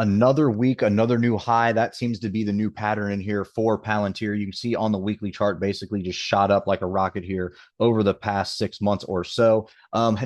Another week, another new high. That seems to be the new pattern in here for Palantir. You can see on the weekly chart basically just shot up like a rocket here over the past 6 months or so.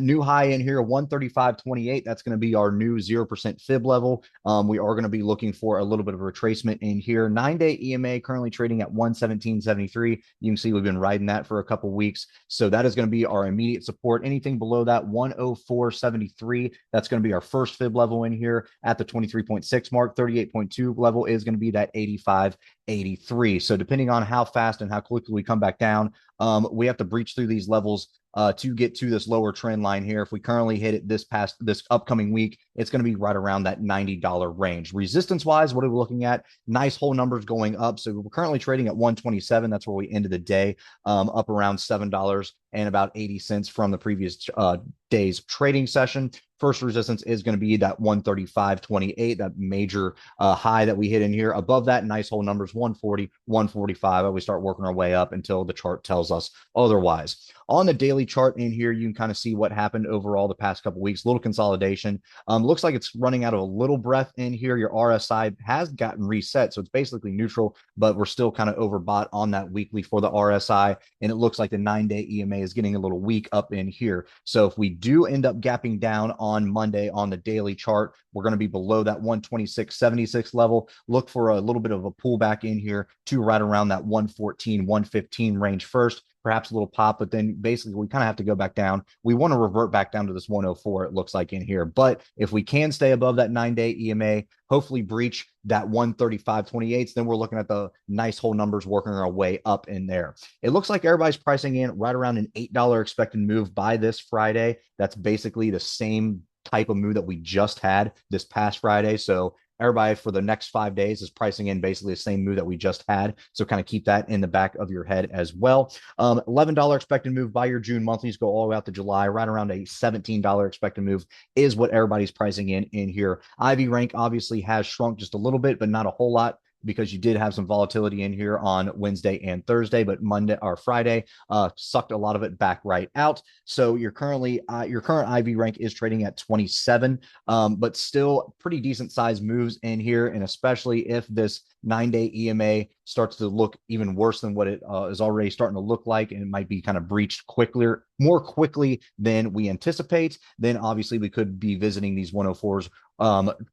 New high in here, 135.28. That's going to be our new 0% fib level. We are going to be looking for a little bit of a retracement in here. 9-day EMA currently trading at 117.73. You can see we've been riding that for a couple weeks. So that is going to be our immediate support. Anything below that, 104.73, that's going to be our first fib level in here at the 23.6 mark. 38.2 level is going to be that 85.83. So depending on how fast and how quickly we come back down, we have to breach through these levels to get to this lower trend line here. If we currently hit it this upcoming week, it's going to be right around that $90 range. Resistance wise, what are we looking at? Nice whole numbers going up. So we're currently trading at 127. That's where we ended the day, up around $7 and about 80 cents from the previous day's trading session. First resistance is going to be that 135.28, that major high that we hit in here. Above that, nice whole numbers, 140, 145. We start working our way up until the chart tells us otherwise. On the daily chart in here, you can kind of see what happened overall the past couple weeks. Little consolidation. Looks like it's running out of a little breath in here. Your RSI has gotten reset, so it's basically neutral, but we're still kind of overbought on that weekly for the RSI, and it looks like the 9-day EMA is getting a little weak up in here. So if we do end up gapping down on Monday on the daily chart, we're going to be below that 126.76 level. Look for a little bit of a pullback in here to right around that 114, 115 range first. Perhaps a little pop, but then basically we kind of have to go back down. We want to revert back down to this 104, it looks like in here. But if we can stay above that 9-day EMA, hopefully breach that 135.28, then we're looking at the nice whole numbers working our way up in there. It looks like everybody's pricing in right around an $8 expected move by this Friday. That's basically the same type of move that we just had this past Friday. So everybody for the next 5 days is pricing in basically the same move that we just had. So kind of keep that in the back of your head as well. $11 expected move by your June monthlies go all the way out to July. Right around a $17 expected move is what everybody's pricing in here. IV rank obviously has shrunk just a little bit, but not a whole lot, because you did have some volatility in here on Wednesday and Thursday, but Monday or Friday sucked a lot of it back right out. So your current IV rank is trading at 27, but still pretty decent size moves in here. And especially if this 9-day EMA starts to look even worse than what it is already starting to look like, and it might be kind of breached more quickly than we anticipate, then obviously we could be visiting these 104s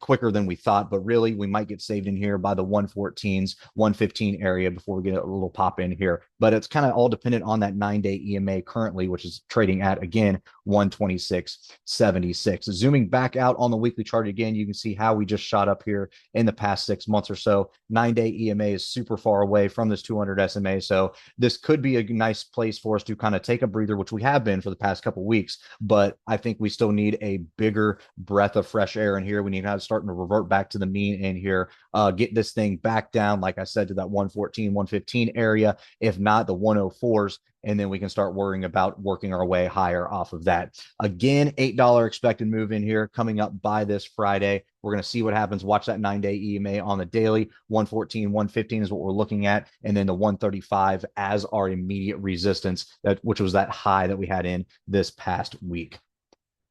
quicker than we thought. But really, we might get saved in here by the 114s, 115 area before we get a little pop in here. But it's kind of all dependent on that 9-day EMA currently, which is trading at, again, 126.76. Zooming back out on the weekly chart again, you can see how we just shot up here in the past 6 months or so. 9-day EMA is super far away from this 200 SMA. So this could be a nice place for us to kind of take a breather, which we have been for the past couple of weeks. But I think we still need a bigger breath of fresh air in here. We need to have starting to revert back to the mean in here, get this thing back down, like I said, to that 114, 115 area, if not the 104s. And then we can start worrying about working our way higher off of that. Again, $8 expected move in here coming up by this Friday. We're going to see what happens. Watch that 9-day EMA on the daily. 114, 115 is what we're looking at. And then the 135 as our immediate resistance, which was that high that we had in this past week.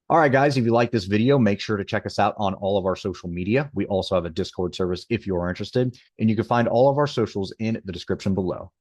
All right, guys, if you like this video, make sure to check us out on all of our social media. We also have a Discord service if you're interested, and you can find all of our socials in the description below.